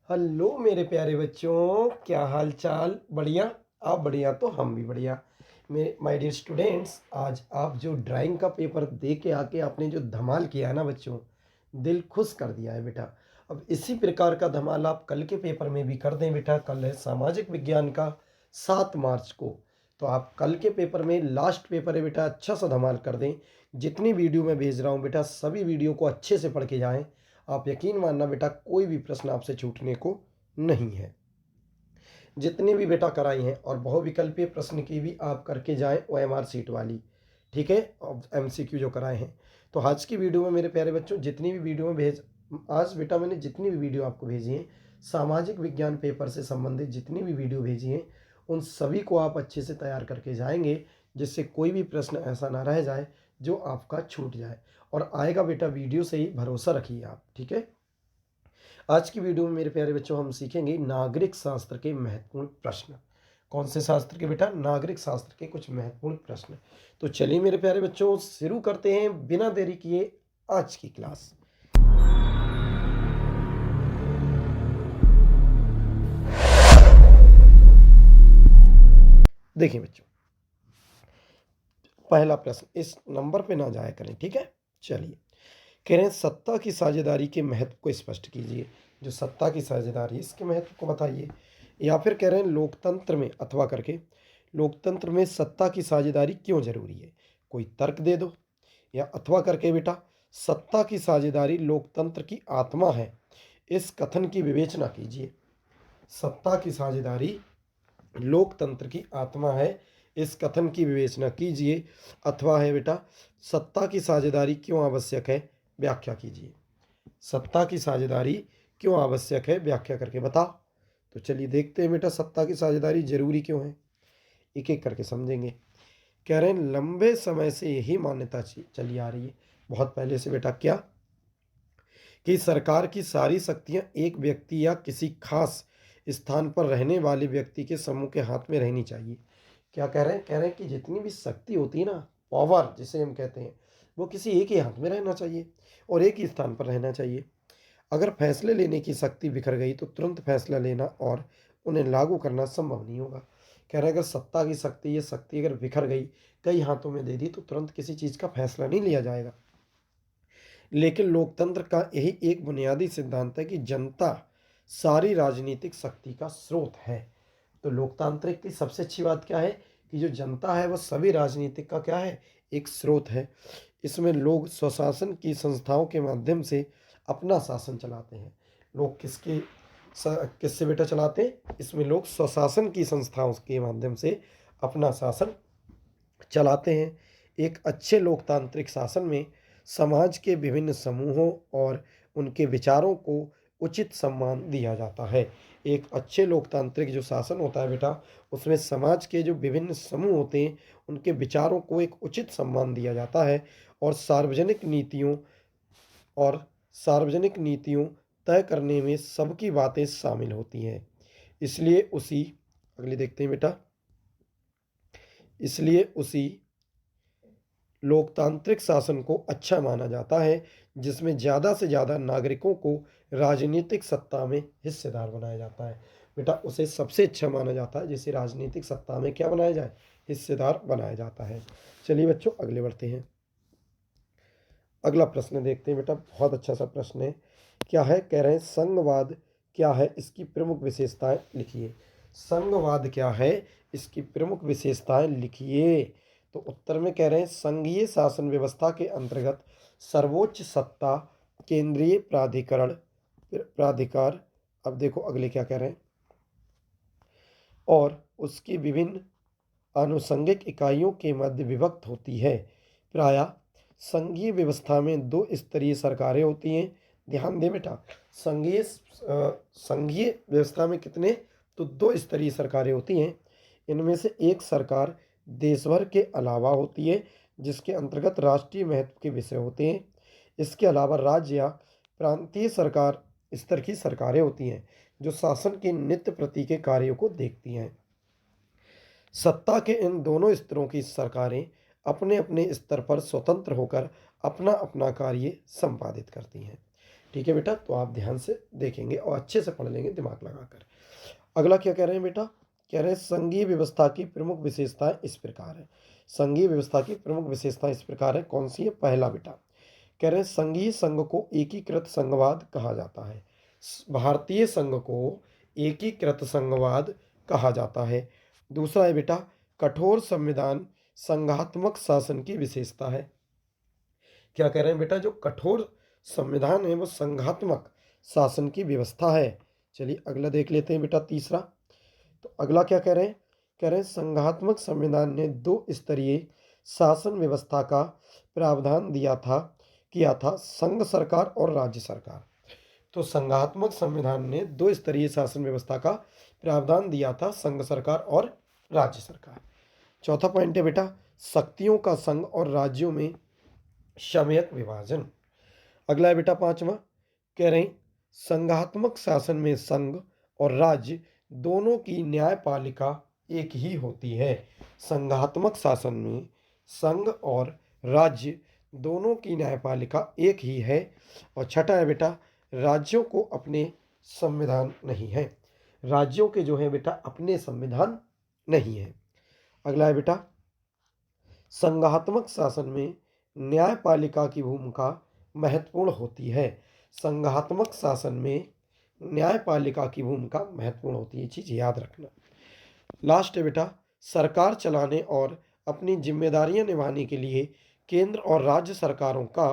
Hello मेरे प्यारे बच्चों, क्या हाल चाल? बढ़िया? आप बढ़िया तो हम भी बढ़िया। मेरे माय डियर स्टूडेंट्स, आज आप जो ड्राइंग का पेपर दे के आके आपने जो धमाल किया है ना बच्चों, दिल खुश कर दिया है बेटा। अब इसी प्रकार का धमाल आप कल के पेपर में भी कर दें बेटा। कल है सामाजिक विज्ञान का 7 मार्च को। तो आप कल के पेपर में लास्ट पेपर है बेटा, अच्छा सा धमाल कर दें। जितनी वीडियो मैं भेज रहा हूँ बेटा, सभी वीडियो को अच्छे से पढ़ के जाएं। आप यकीन मानना बेटा, कोई भी प्रश्न आपसे छूटने को नहीं है। जितनी भी बेटा कराई हैं, और बहुविकल्पीय प्रश्न की भी आप करके जाएं, OMR सीट वाली। ठीक है, और MCQ जो कराए हैं। तो आज की वीडियो में मेरे प्यारे बच्चों, जितनी भी वीडियो में आज बेटा मैंने जितनी भी वीडियो आपको भेजी हैं, सामाजिक विज्ञान पेपर से संबंधित जितनी भी वीडियो भेजी हैं, उन सभी को आप अच्छे से तैयार करके जाएंगे, जिससे कोई भी प्रश्न ऐसा ना रह जाए जो आपका छूट जाए। और आएगा बेटा, वीडियो से ही भरोसा रखिए आप। ठीक है, आज की वीडियो में मेरे प्यारे बच्चों हम सीखेंगे नागरिक शास्त्र के महत्वपूर्ण प्रश्न। कौन से शास्त्र के बेटा? नागरिक शास्त्र के कुछ महत्वपूर्ण प्रश्न। तो चलिए मेरे प्यारे बच्चों, शुरू करते हैं बिना देरी किए आज की क्लास। देखिए बच्चों, पहला प्रश्न, इस नंबर पे ना जाया करें, ठीक है। चलिए, कह रहे हैं सत्ता की साझेदारी के महत्व को स्पष्ट कीजिए। जो सत्ता की साझेदारी, इसके महत्व को बताइए। या फिर कह रहे हैं लोकतंत्र में, अथवा करके, लोकतंत्र में सत्ता की साझेदारी क्यों जरूरी है, कोई तर्क दे दो। या अथवा करके बेटा, सत्ता की साझेदारी लोकतंत्र की आत्मा है, इस कथन की विवेचना कीजिए। सत्ता की साझेदारी लोकतंत्र की आत्मा है, इस कथन की विवेचना कीजिए। अथवा है बेटा, सत्ता की साझेदारी क्यों आवश्यक है, व्याख्या कीजिए। सत्ता की साझेदारी क्यों आवश्यक है, व्याख्या करके बताओ। तो चलिए देखते हैं बेटा, सत्ता की साझेदारी जरूरी क्यों है, एक एक करके समझेंगे। कह रहे हैं लंबे समय से यही मान्यता चली आ रही है, बहुत पहले से बेटा, क्या कि सरकार की सारी शक्तियां एक व्यक्ति या किसी खास स्थान पर रहने वाले व्यक्ति के समूह के हाथ में रहनी चाहिए। क्या कह रहे हैं? कह रहे हैं कि जितनी भी शक्ति होती है ना, पावर जिसे हम कहते हैं, वो किसी एक ही हाथ में रहना चाहिए और एक ही स्थान पर रहना चाहिए। अगर फैसले लेने की शक्ति बिखर गई तो तुरंत फैसला लेना और उन्हें लागू करना संभव नहीं होगा। कह रहे हैं अगर सत्ता की शक्ति, ये शक्ति अगर बिखर गई, कई हाथों में दे दी, तो तुरंत किसी चीज़ का फैसला नहीं लिया जाएगा। लेकिन लोकतंत्र का यही एक बुनियादी सिद्धांत है कि जनता सारी राजनीतिक शक्ति का स्रोत है। तो लोकतांत्रिक की सबसे अच्छी बात क्या है कि जो जनता है वह सभी राजनीतिक का क्या है, एक स्रोत है। इसमें लोग स्वशासन की संस्थाओं के माध्यम से अपना शासन चलाते हैं। लोग किससे बेटा चलाते हैं? इसमें लोग स्वशासन की संस्थाओं के माध्यम से अपना शासन चलाते हैं। एक अच्छे लोकतांत्रिक शासन में समाज के विभिन्न समूहों और उनके विचारों को उचित सम्मान दिया जाता है। एक अच्छे लोकतांत्रिक जो शासन होता है बेटा, उसमें समाज के जो विभिन्न समूह होते हैं, उनके विचारों को एक उचित सम्मान दिया जाता है, और सार्वजनिक नीतियों तय करने में सबकी बातें शामिल होती हैं। इसलिए उसी अगली देखते हैं बेटा, इसलिए उसी लोकतांत्रिक शासन को अच्छा माना जाता है जिसमें ज़्यादा से ज़्यादा नागरिकों को राजनीतिक सत्ता में हिस्सेदार बनाया जाता है। बेटा, उसे सबसे अच्छा माना जाता है जिसे राजनीतिक सत्ता में क्या बनाया जाए, हिस्सेदार बनाया जाता है। चलिए बच्चों, अगले बढ़ते हैं। अगला प्रश्न देखते हैं बेटा, बहुत अच्छा सा प्रश्न है। क्या है? कह रहे हैं संघवाद क्या है, इसकी प्रमुख विशेषताएं लिखिए। संघवाद क्या है, इसकी प्रमुख विशेषताएं लिखिए। तो उत्तर में कह रहे हैं संघीय शासन व्यवस्था के अंतर्गत सर्वोच्च सत्ता केंद्रीय प्राधिकार। अब देखो अगले क्या कह रहे हैं, और उसकी विभिन्न आनुषंगिक इकाइयों के मध्य विभक्त होती है। प्रायः संघीय व्यवस्था में दो स्तरीय सरकारें होती हैं। ध्यान दें बेटा, संघीय व्यवस्था में कितने, तो दो स्तरीय सरकारें होती हैं। इनमें से एक सरकार देश भर के अलावा होती है, जिसके अंतर्गत राष्ट्रीय महत्व के विषय होते हैं। इसके अलावा राज्य या प्रांतीय सरकार स्तर की सरकारें होती हैं, जो शासन के नित्य प्रति के कार्यों को देखती हैं। सत्ता के इन दोनों स्तरों की सरकारें अपने अपने स्तर पर स्वतंत्र होकर अपना अपना कार्य संपादित करती हैं। ठीक है बेटा, तो आप ध्यान से देखेंगे और अच्छे से पढ़ लेंगे दिमाग लगाकर। अगला क्या कह रहे हैं बेटा, कह रहे हैं संघीय व्यवस्था की प्रमुख विशेषताएं इस प्रकार है। संघीय व्यवस्था की प्रमुख विशेषताएं इस प्रकार है, कौन सी है? पहला बेटा कह रहे हैं संघीय संघ को एकीकृत संघवाद कहा जाता है। भारतीय संघ को एकीकृत संघवाद कहा जाता है। दूसरा है बेटा कठोर संविधान संघात्मक शासन की विशेषता है। क्या कह रहे हैं बेटा, जो कठोर संविधान है वो संघात्मक शासन की व्यवस्था है। चलिए अगला देख लेते हैं बेटा, तीसरा। तो अगला क्या कह रहे हैं, कह रहे हैं संघात्मक संविधान ने दो स्तरीय शासन व्यवस्था का प्रावधान किया था संघ सरकार और राज्य सरकार। तो संघात्मक संविधान ने दो स्तरीय शासन व्यवस्था का प्रावधान दिया था संघ सरकार और राज्य सरकार। चौथा पॉइंट है बेटा शक्तियों का संघ और राज्यों में सम्यक विभाजन। अगला है बेटा पांचवा, कह रहे हैं संघात्मक शासन में संघ और राज्य दोनों की न्यायपालिका एक ही होती है। संघात्मक शासन में संघ और राज्य दोनों की न्यायपालिका एक ही है। और छठा है बेटा राज्यों को अपने संविधान नहीं है। राज्यों के जो है बेटा अपने संविधान नहीं है। अगला है बेटा संघात्मक शासन में न्यायपालिका की भूमिका महत्वपूर्ण होती है। संघात्मक शासन में न्यायपालिका की भूमिका महत्वपूर्ण होती है, ये चीज़ याद रखना। लास्ट है बेटा सरकार चलाने और अपनी जिम्मेदारियां निभाने के लिए केंद्र और राज्य सरकारों का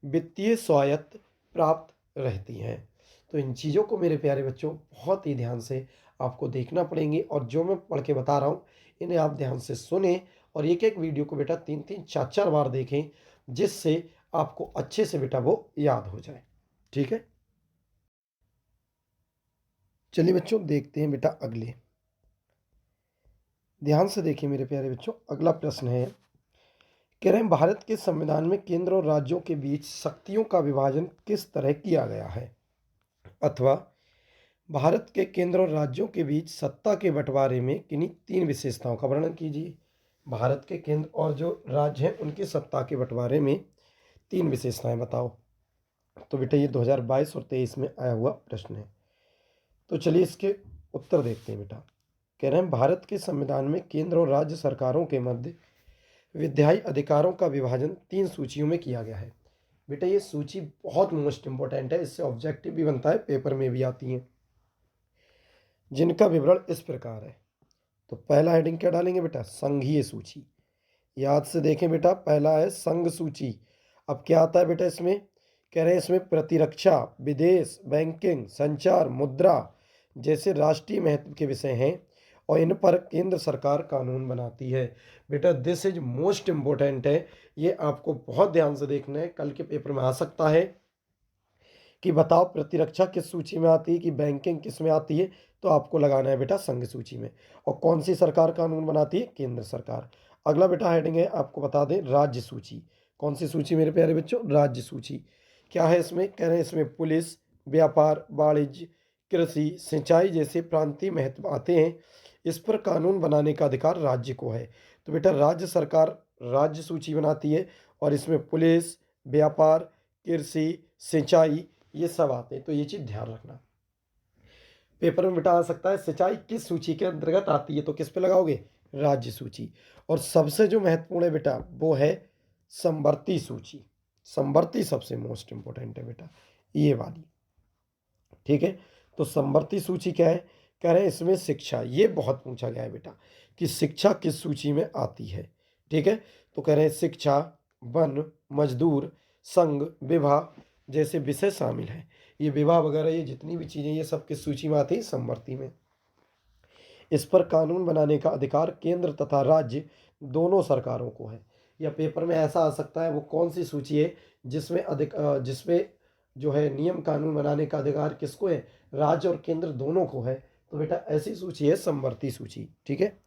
वित्तीय स्वायत्त प्राप्त रहती हैं। तो इन चीज़ों को मेरे प्यारे बच्चों बहुत ही ध्यान से आपको देखना पड़ेंगे और जो मैं पढ़ के बता रहा हूँ इन्हें आप ध्यान से सुने और एक एक वीडियो को बेटा 3-3 4-4 बार देखें, जिससे आपको अच्छे से बेटा वो याद हो जाए। ठीक है, चलिए बच्चों देखते हैं बेटा अगले। ध्यान से देखिए मेरे प्यारे बच्चों, अगला प्रश्न है, कह रहे हैं भारत के संविधान में केंद्र और राज्यों के बीच शक्तियों का विभाजन किस तरह किया गया है, अथवा भारत के केंद्र और राज्यों के बीच सत्ता के बंटवारे में किन्हीं 3 विशेषताओं का वर्णन कीजिए। भारत के केंद्र और जो राज्य हैं उनकी सत्ता के बंटवारे में 3 विशेषताएं बताओ। तो बेटा ये 2022 और 23 में आया हुआ प्रश्न है। तो चलिए इसके उत्तर देखते हैं बेटा। कह रहे हैं भारत के संविधान में केंद्र और राज्य सरकारों के मध्य विधायी अधिकारों का विभाजन 3 सूचियों में किया गया है। बेटा ये सूची बहुत मोस्ट इंपॉर्टेंट है, इससे ऑब्जेक्टिव भी बनता है, पेपर में भी आती हैं, जिनका विवरण इस प्रकार है। तो पहला हेडिंग क्या डालेंगे बेटा, संघीय सूची। याद से देखें बेटा, पहला है संघ सूची। अब क्या आता है बेटा इसमें, कह रहे हैं इसमें प्रतिरक्षा, विदेश, बैंकिंग, संचार, मुद्रा जैसे राष्ट्रीय महत्व के विषय हैं और इन पर केंद्र सरकार कानून बनाती है। बेटा दिस इज मोस्ट इम्पोर्टेंट है, ये आपको बहुत ध्यान से देखना है, कल के पेपर में आ सकता है कि बताओ प्रतिरक्षा किस सूची में आती है, कि बैंकिंग किस में आती है। तो आपको लगाना है बेटा संघ सूची में। और कौन सी सरकार कानून बनाती है, केंद्र सरकार। अगला बेटा हेडिंग है, आपको बता दें राज्य सूची। कौन सी सूची मेरे प्यारे बच्चों, राज्य सूची। क्या है इसमें, कह रहे हैं इसमें पुलिस, व्यापार, वाणिज्य, कृषि, सिंचाई जैसे प्रांतीय महत्व आते हैं। इस पर कानून बनाने का अधिकार राज्य को है। तो बेटा राज्य सरकार राज्य सूची बनाती है और इसमें पुलिस, व्यापार, कृषि, सिंचाई ये सब आते हैं। तो ये चीज़ ध्यान रखना, पेपर में बेटा आ सकता है सिंचाई किस सूची के अंतर्गत आती है, तो किस पे लगाओगे, राज्य सूची। और सबसे जो महत्वपूर्ण है बेटा वो है समवर्ती सूची। समवर्ती सबसे मोस्ट इंपॉर्टेंट है बेटा, ये वाली। ठीक है, तो समवर्ती सूची क्या है, कह रहे हैं इसमें शिक्षा, ये बहुत पूछा गया है बेटा कि शिक्षा किस सूची में आती है। ठीक है, तो कह रहे हैं शिक्षा, वन, मजदूर, संघ, विवाह जैसे विषय शामिल हैं। ये विवाह वगैरह ये जितनी भी चीज़ें ये सब किस सूची में आती है, समवर्ती में। इस पर कानून बनाने का अधिकार केंद्र तथा राज्य दोनों सरकारों को है। या पेपर में ऐसा आ सकता है वो कौन सी सूची है जिसमें जो है नियम कानून बनाने का अधिकार किसको है, राज्य और केंद्र दोनों को है। तो बेटा ऐसी सूची है समवर्ती सूची। ठीक है,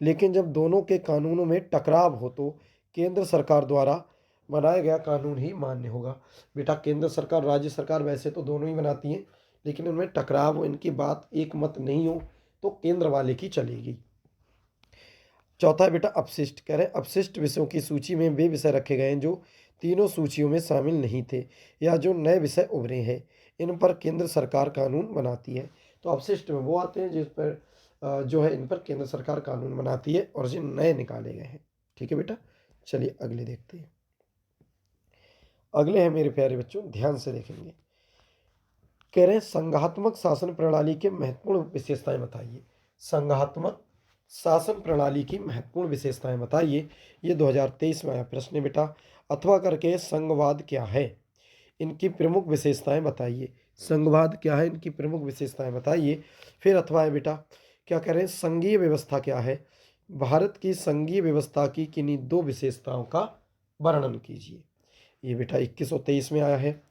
लेकिन जब दोनों के कानूनों में टकराव हो तो केंद्र सरकार द्वारा बनाया गया कानून ही मान्य होगा। बेटा केंद्र सरकार राज्य सरकार वैसे तो दोनों ही बनाती हैं, लेकिन उनमें टकराव हो, इनकी बात एक मत नहीं हो तो केंद्र वाले की चलेगी। चौथा है बेटा अपशिष्ट। कह रहे हैं अपशिष्ट विषयों की सूची में वे विषय रखे गए हैं जो तीनों सूचियों में शामिल नहीं थे या जो नए विषय उभरे हैं। इन पर केंद्र सरकार कानून बनाती है। तो अपशिष्ट में वो आते हैं जिस पर जो है इन पर केंद्र सरकार कानून बनाती है और जो नए निकाले गए हैं। ठीक है बेटा, चलिए अगले देखते हैं। अगले हैं मेरे प्यारे बच्चों, ध्यान से देखेंगे। कह रहे हैं संघात्मक शासन प्रणाली के महत्वपूर्ण विशेषताएं बताइए। संघात्मक शासन प्रणाली की महत्वपूर्ण विशेषताएं बताइए। ये 2023 में आया प्रश्न है बेटा। अथवा करके संघवाद क्या है, इनकी प्रमुख विशेषताएं बताइए। संघवाद क्या है, इनकी प्रमुख विशेषताएं बताइए। फिर अथवा है बेटा, क्या कह रहे हैं संघीय व्यवस्था क्या है, भारत की संघीय व्यवस्था की किन्हीं दो विशेषताओं का वर्णन कीजिए। ये बेटा 21 और 23 में आया है।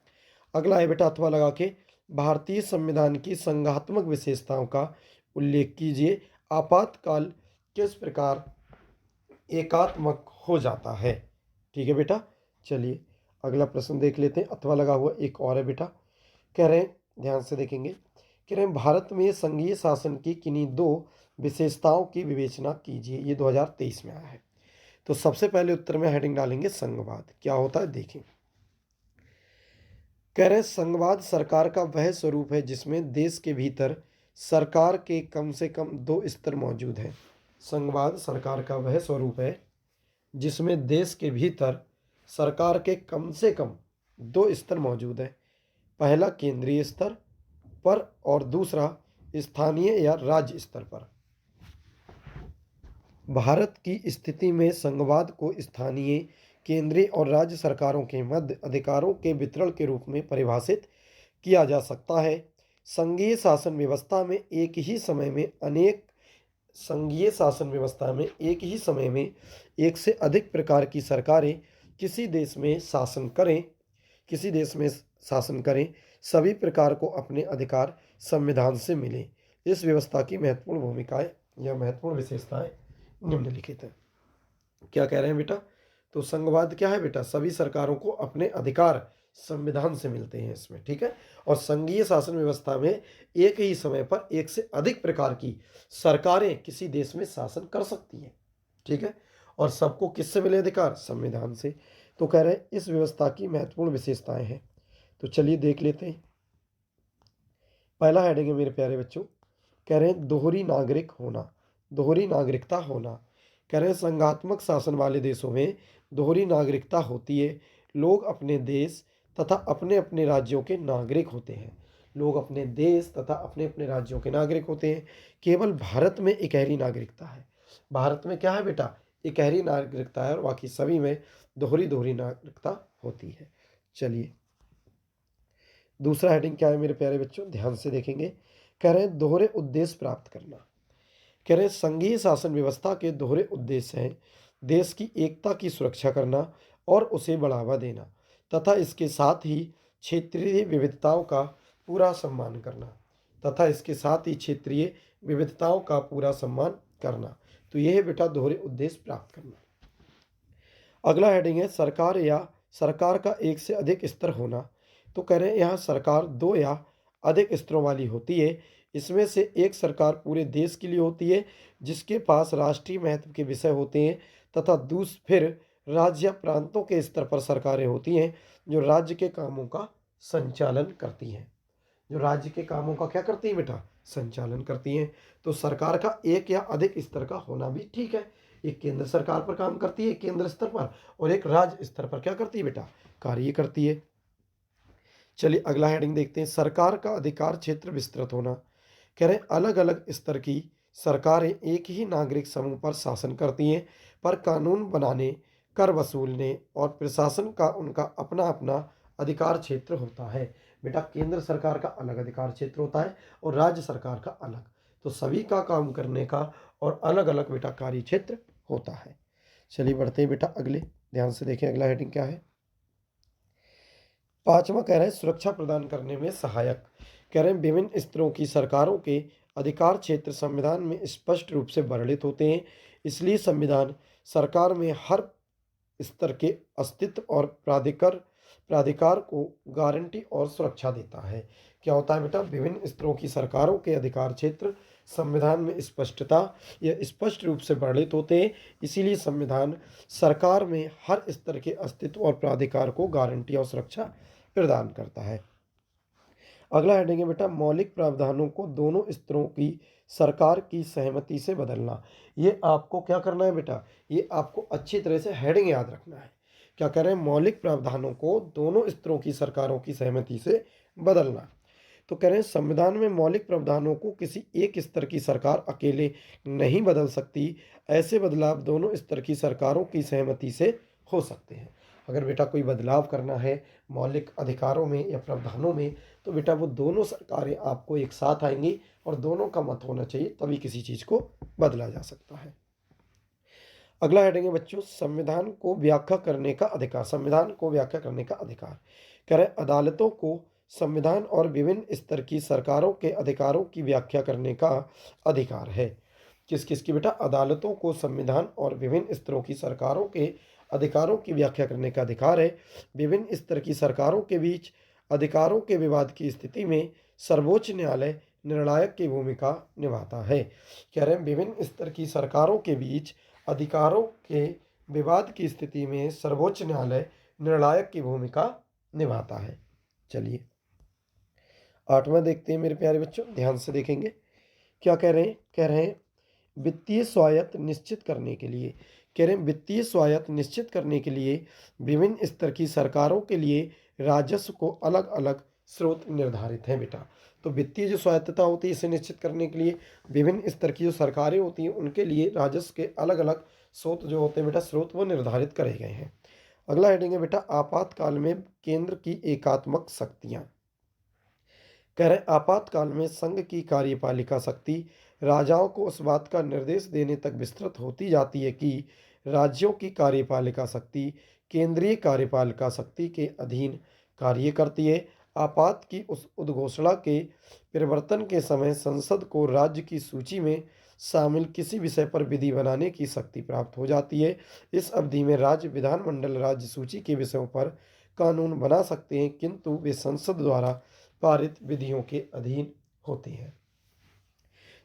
अगला है बेटा अथवा लगा के, भारतीय संविधान की संघात्मक विशेषताओं का उल्लेख कीजिए। आपातकाल किस प्रकार एकात्मक हो जाता है। ठीक है बेटा, चलिए अगला प्रश्न देख लेते हैं। अथवा लगा हुआ एक और है बेटा। कह रहे हैं, ध्यान से देखेंगे, कह रहे हैं भारत में संघीय शासन की किन्हीं दो विशेषताओं की विवेचना कीजिए। ये 2023 में आया है। तो सबसे पहले उत्तर में हेडिंग डालेंगे संघवाद। क्या होता है देखें। कह रहे हैं संघवाद सरकार का वह स्वरूप है जिसमें देश के भीतर सरकार के कम से कम दो स्तर मौजूद हैं। संघवाद सरकार का वह स्वरूप है जिसमें देश के भीतर सरकार के कम से कम दो स्तर मौजूद हैं। पहला केंद्रीय स्तर पर और दूसरा स्थानीय या राज्य स्तर पर। भारत की स्थिति में संघवाद को स्थानीय, केंद्रीय और राज्य सरकारों के मध्य अधिकारों के वितरण के रूप में परिभाषित किया जा सकता है। संघीय शासन व्यवस्था में एक ही समय में अनेक संघीय शासन व्यवस्था में एक ही समय में एक से अधिक प्रकार की सरकारें किसी देश में शासन करें, सभी प्रकार को अपने अधिकार संविधान से मिले। इस व्यवस्था की महत्वपूर्ण भूमिकाएं या महत्वपूर्ण विशेषताएं निम्नलिखित है। क्या कह रहे हैं बेटा, तो संघवाद क्या है बेटा, सभी सरकारों को अपने अधिकार संविधान से मिलते हैं इसमें। ठीक है, और संघीय शासन व्यवस्था में एक ही समय पर एक से अधिक प्रकार की सरकारें किसी देश में शासन कर सकती हैं। ठीक है, और सबको किससे मिले अधिकार, संविधान से। तो कह रहे हैं इस व्यवस्था की महत्वपूर्ण विशेषताएं हैं। तो चलिए देख लेते हैं। पहला हेडिंग है मेरे प्यारे बच्चों, कह रहे हैं दोहरी नागरिक होना, दोहरी नागरिकता होना। कह रहे हैं संघात्मक शासन वाले देशों में दोहरी नागरिकता होती है। लोग अपने देश तथा अपने अपने राज्यों के नागरिक होते हैं। लोग अपने देश तथा अपने अपने राज्यों के नागरिक होते हैं। केवल भारत में इकहरी नागरिकता है। भारत में क्या है बेटा, इकहरी नागरिकता है और बाकी सभी में दोहरी दोहरी नागरिकता होती है। चलिए दूसरा हेडिंग क्या है मेरे प्यारे बच्चों, ध्यान से देखेंगे। कह रहे हैं दोहरे उद्देश्य प्राप्त करना। कह रहे हैं संघीय शासन व्यवस्था के दोहरे उद्देश्य हैं देश की एकता की सुरक्षा करना और उसे बढ़ावा देना तथा इसके साथ ही क्षेत्रीय विविधताओं का पूरा सम्मान करना तो यह है बेटा दोहरे उद्देश्य प्राप्त करना। अगला हेडिंग है सरकार या सरकार का एक से अधिक स्तर होना। तो कह रहे हैं यहाँ सरकार दो या अधिक स्तरों वाली होती है। इसमें से एक सरकार पूरे देश के लिए होती है जिसके पास राष्ट्रीय महत्व के विषय होते हैं तथा फिर राज्य या प्रांतों के स्तर पर सरकारें होती हैं जो राज्य के कामों का संचालन करती हैं। जो राज्य के कामों का क्या करती हैं बेटा, संचालन करती हैं। तो सरकार का एक या अधिक स्तर का होना भी ठीक है। एक केंद्र सरकार पर काम करती है केंद्र स्तर पर, और एक राज्य स्तर पर क्या करती है बेटा, कार्य करती है। चलिए अगला हेडिंग देखते हैं, सरकार का अधिकार क्षेत्र विस्तृत होना। कह रहे हैं अलग अलग स्तर की सरकारें एक ही नागरिक समूह पर शासन करती हैं, पर कानून बनाने, कर वसूलने और प्रशासन का उनका अपना अपना अधिकार क्षेत्र होता है। बेटा केंद्र सरकार का अलग अधिकार क्षेत्र होता है और राज्य सरकार का अलग, तो सभी का काम करने का और अलग अलग बेटा कार्य क्षेत्र होता है। चलिए बढ़ते हैं बेटा अगले, ध्यान से देखें अगला हेडिंग क्या है। पांचवा कह रहे हैं सुरक्षा प्रदान करने में सहायक। कह रहे हैं विभिन्न स्तरों की सरकारों के अधिकार क्षेत्र संविधान में स्पष्ट रूप से वर्णित होते हैं, इसलिए संविधान सरकार में हर स्तर के अस्तित्व और प्राधिकार को गारंटी और सुरक्षा देता है। क्या होता है बेटा, विभिन्न स्तरों की सरकारों के अधिकार क्षेत्र संविधान में स्पष्ट रूप से वर्णित होते हैं, इसीलिए संविधान सरकार में हर स्तर के अस्तित्व और प्राधिकार को गारंटी और सुरक्षा प्रदान करता है। अगला हेडिंग है बेटा मौलिक प्रावधानों को दोनों स्तरों की सरकार की सहमति से बदलना। ये आपको क्या करना है बेटा, ये आपको अच्छी तरह से हेडिंग याद रखना है। क्या कह रहे हैं, मौलिक प्रावधानों को दोनों स्तरों की सरकारों की सहमति से बदलना। तो कह रहे हैं संविधान में मौलिक प्रावधानों को किसी एक स्तर की सरकार अकेले नहीं बदल सकती। ऐसे बदलाव दोनों स्तर की सरकारों की सहमति से हो सकते हैं। अगर बेटा कोई बदलाव करना है मौलिक अधिकारों में या प्रावधानों में, तो बेटा वो दोनों सरकारें आपको एक साथ आएंगी और दोनों का मत होना चाहिए, तभी किसी चीज़ को बदला जा सकता है। अगला हेडिंग है बच्चों संविधान को व्याख्या करने का अधिकार। संविधान को व्याख्या करने का अधिकार कह रहे अदालतों को संविधान और विभिन्न स्तर की सरकारों के अधिकारों की व्याख्या करने का अधिकार है। किस किस की बेटा, अदालतों को संविधान और विभिन्न स्तरों की सरकारों के अधिकारों की व्याख्या करने का अधिकार है। विभिन्न स्तर की सरकारों के बीच अधिकारों के विवाद की स्थिति में सर्वोच्च न्यायालय निर्णायक की भूमिका निभाता है। कह रहे हैं विभिन्न स्तर की सरकारों के बीच अधिकारों के विवाद की स्थिति में सर्वोच्च न्यायालय निर्णायक की भूमिका निभाता है। चलिए 8वां देखते हैं मेरे प्यारे बच्चों, ध्यान से देखेंगे। क्या कह रहे हैं, कह रहे हैं वित्तीय स्वायत्त निश्चित करने के लिए, कह रहे हैं वित्तीय स्वायत्त निश्चित करने के लिए विभिन्न स्तर की सरकारों के लिए राजस्व को अलग अलग स्रोत निर्धारित हैं बेटा। तो वित्तीय जो स्वायत्तता होती है इसे निश्चित करने के लिए विभिन्न स्तर की जो सरकारें होती हैं उनके लिए राजस्व के अलग अलग स्रोत जो होते हैं बेटा, स्रोत वो निर्धारित करे गए हैं। अगला हेडिंग है बेटा आपातकाल में केंद्र की एकात्मक शक्तियाँ। कह रहे आपातकाल में संघ की कार्यपालिका शक्ति राजाओं को उस बात का निर्देश देने तक विस्तृत होती जाती है कि राज्यों की कार्यपालिका शक्ति केंद्रीय कार्यपालिका शक्ति के अधीन कार्य करती है। आपात की उस उद्घोषणा के परिवर्तन के समय संसद को राज्य की सूची में शामिल किसी विषय पर विधि बनाने की शक्ति प्राप्त हो जाती है। इस अवधि में राज्य विधानमंडल राज्य सूची के विषयों पर कानून बना सकते हैं, किंतु वे संसद द्वारा पारित विधियों के अधीन होती हैं।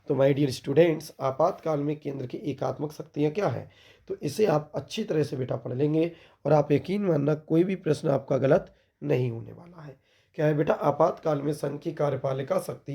तो माय डियर स्टूडेंट्स, आपातकाल में केंद्र की एकात्मक शक्तियाँ क्या हैं, तो इसे आप अच्छी तरह से बेटा पढ़ लेंगे और आप यकीन मानना कोई भी प्रश्न आपका गलत नहीं होने वाला है। क्या है बेटा, आपातकाल में संघ की कार्यपालिका शक्ति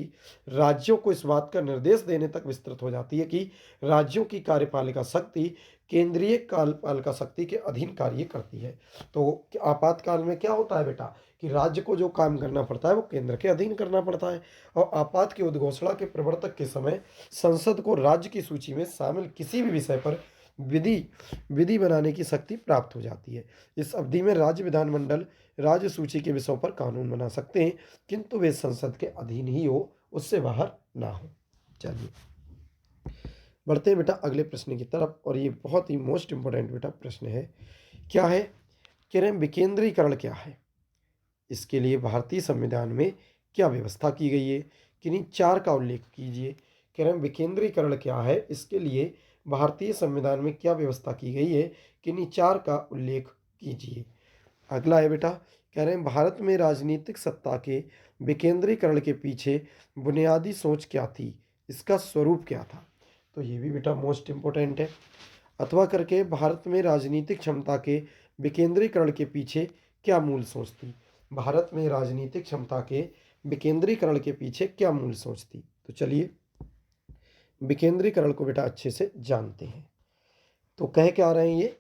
राज्यों को इस बात का निर्देश देने तक विस्तृत हो जाती है कि राज्यों की कार्यपालिका शक्ति केंद्रीय कार्यपालिका शक्ति के अधीन कार्य करती है। तो आपातकाल में क्या होता है बेटा कि राज्य को जो काम करना पड़ता है वो केंद्र के अधीन करना पड़ता है, और आपात की उद्घोषणा के प्रवर्तक के समय संसद को राज्य की सूची में शामिल किसी भी विषय पर विधि बनाने की शक्ति प्राप्त हो जाती है। इस अवधि में राज्य विधानमंडल राज्य सूची के विषयों पर कानून बना सकते हैं, किंतु वे संसद के अधीन ही हो, उससे बाहर ना हो। चलिए बढ़ते हैं बेटा अगले प्रश्न की तरफ, और ये बहुत ही मोस्ट इंपॉर्टेंट बेटा प्रश्न है। क्या है, कह रहे हैं विकेंद्रीकरण क्या है, इसके लिए भारतीय संविधान में क्या व्यवस्था की गई है, किन्हीं चार का उल्लेख कीजिए। कह रहे हैं विकेंद्रीकरण क्या है, इसके लिए भारतीय संविधान में क्या व्यवस्था की गई है, किन्हीं चार का उल्लेख कीजिए। अगला है बेटा, कह रहे हैं भारत में राजनीतिक सत्ता के विकेंद्रीकरण के पीछे बुनियादी सोच क्या थी, इसका स्वरूप क्या था। तो ये भी बेटा मोस्ट इम्पोर्टेंट है। अथवा करके भारत में राजनीतिक क्षमता के विकेंद्रीकरण के पीछे क्या मूल सोच थी। भारत में राजनीतिक क्षमता के विकेंद्रीकरण के पीछे क्या मूल सोच थी। तो चलिए विकेंद्रीकरण को बेटा अच्छे से जानते हैं। तो कह क्या रहे हैं, ये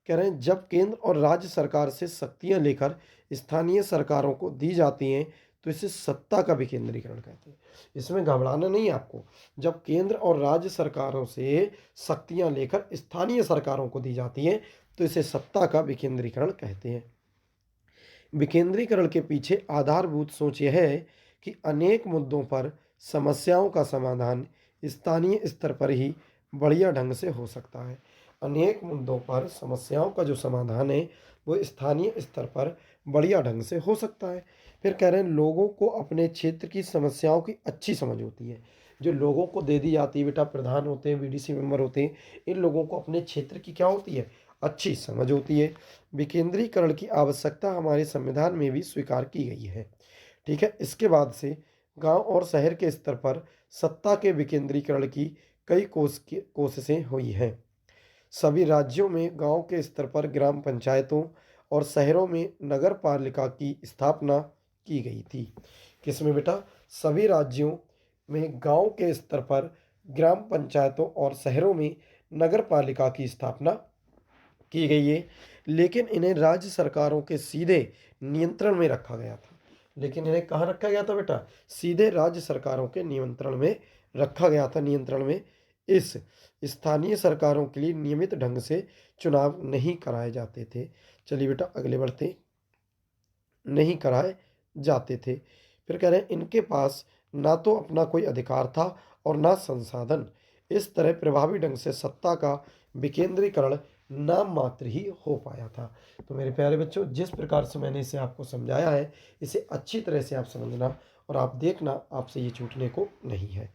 कह रहे हैं जब केंद्र और राज्य सरकार से शक्तियां लेकर स्थानीय सरकारों को दी जाती हैं तो इसे सत्ता का विकेंद्रीकरण कहते हैं। इसमें घबराना नहीं है आपको। जब केंद्र और राज्य सरकारों से शक्तियां लेकर स्थानीय सरकारों को दी जाती हैं तो इसे सत्ता का विकेंद्रीकरण कहते हैं। विकेंद्रीकरण के पीछे आधारभूत सोच यह है कि अनेक मुद्दों पर समस्याओं का समाधान स्थानीय स्तर पर ही बढ़िया ढंग से हो सकता है। अनेक मुद्दों पर समस्याओं का जो समाधान है वो स्थानीय स्तर पर बढ़िया ढंग से हो सकता है। फिर कह रहे हैं लोगों को अपने क्षेत्र की समस्याओं की अच्छी समझ होती है। जो लोगों को दे दी जाती है बेटा, प्रधान होते हैं, बीडीसी मेंबर होते हैं, इन लोगों को अपने क्षेत्र की क्या होती है, अच्छी समझ होती है। विकेंद्रीकरण की आवश्यकता हमारे संविधान में भी स्वीकार की गई है। ठीक है, इसके बाद से गांव और शहर के स्तर पर सत्ता के विकेंद्रीकरण की कई कोशिशें हुई हैं। सभी राज्यों में गांव के स्तर पर ग्राम पंचायतों और शहरों में नगर पालिका की स्थापना की गई थी। किसमें बेटा? सभी राज्यों में गांव के स्तर पर ग्राम पंचायतों और शहरों में नगर पालिका की स्थापना की गई है, लेकिन इन्हें राज्य सरकारों के सीधे नियंत्रण में रखा गया था। लेकिन इन्हें कहाँ रखा गया था बेटा? सीधे राज्य सरकारों के नियंत्रण में रखा गया था। नियंत्रण में इस स्थानीय सरकारों के लिए नियमित ढंग से चुनाव नहीं कराए जाते थे। चलिए बेटा आगे बढ़ते। नहीं कराए जाते थे। फिर कह रहे हैं इनके पास ना तो अपना कोई अधिकार था और ना संसाधन। इस तरह प्रभावी ढंग से सत्ता का विकेंद्रीकरण नाम मात्र ही हो पाया था। तो मेरे प्यारे बच्चों, जिस प्रकार से मैंने इसे आपको समझाया है, इसे अच्छी तरह से आप समझना और आप देखना, आपसे ये छूटने को नहीं है।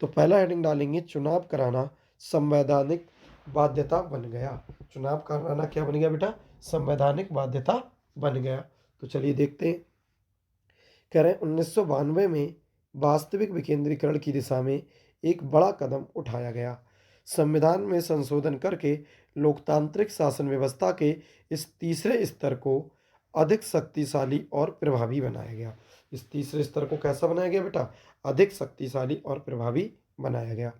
तो पहला हेडिंग डालेंगे, चुनाव कराना संवैधानिक बाध्यता बन गया। चुनाव कराना क्या बन गया बेटा? संवैधानिक बाध्यता बन गया। तो चलिए देखते हैं। कह रहे हैं 1992 में वास्तविक विकेंद्रीकरण की दिशा में एक बड़ा कदम उठाया गया। संविधान में संशोधन करके लोकतांत्रिक शासन व्यवस्था के इस तीसरे स्तर को अधिक शक्तिशाली और प्रभावी बनाया गया। इस तीसरे स्तर को कैसा बनाया गया बेटा? अधिक शक्तिशाली और प्रभावी बनाया गया।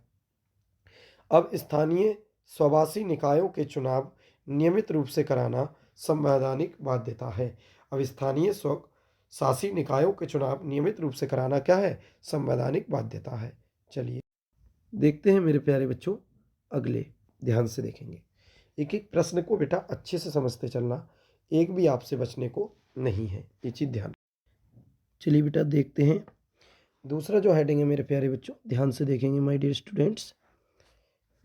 अब स्थानीय स्वशासी निकायों के चुनाव नियमित रूप से कराना संवैधानिक बाध्यता है। अब स्थानीय स्वशासी निकायों के चुनाव नियमित रूप से कराना क्या है? संवैधानिक बाध्यता है। चलिए देखते हैं मेरे प्यारे बच्चों, अगले ध्यान से देखेंगे। एक एक प्रश्न को बेटा अच्छे से समझते चलना, एक भी आपसे बचने को नहीं है, ये चीज ध्यान। चलिए बेटा देखते हैं दूसरा जो हेडिंग है मेरे प्यारे बच्चों, ध्यान से देखेंगे माय डियर स्टूडेंट्स।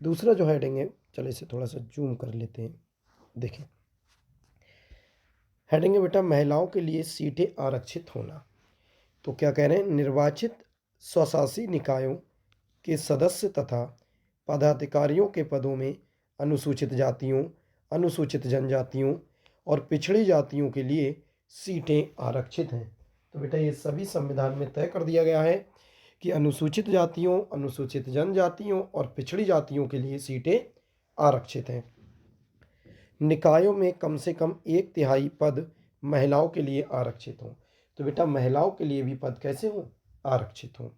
दूसरा जो हेडिंग है, चलिए इसे थोड़ा सा जूम कर लेते हैं। देखें, हेडिंग है बेटा महिलाओं के लिए सीटें आरक्षित होना। तो क्या कह रहे हैं? निर्वाचित स्वशासी निकायों के सदस्य तथा पदाधिकारियों के पदों में अनुसूचित जातियों, अनुसूचित जनजातियों और पिछड़ी जातियों के लिए सीटें आरक्षित हैं। तो बेटा ये सभी संविधान में तय कर दिया गया है कि अनुसूचित जातियों, अनुसूचित जनजातियों और पिछड़ी जातियों के लिए सीटें आरक्षित हैं। निकायों में कम से कम 1/3 पद महिलाओं के लिए आरक्षित हों। तो बेटा महिलाओं के लिए भी पद कैसे हों? आरक्षित हों।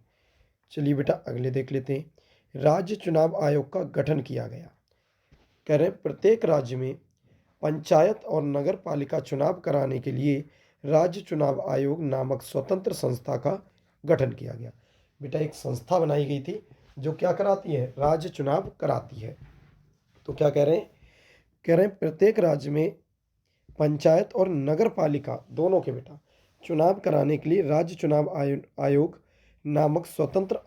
चलिए बेटा अगले देख लेते हैं। राज्य चुनाव आयोग का गठन किया गया। कह रहे हैं प्रत्येक राज्य में पंचायत और नगर पालिका चुनाव कराने के लिए राज्य चुनाव आयोग नामक स्वतंत्र संस्था का गठन किया गया। बेटा एक संस्था बनाई गई थी जो क्या कराती है? राज्य चुनाव कराती है। तो क्या कह रहे हैं? कह रहे हैं प्रत्येक राज्य में पंचायत और नगर पालिका दोनों के बेटा चुनाव कराने के लिए राज्य चुनाव आयोग नामक स्वतंत्र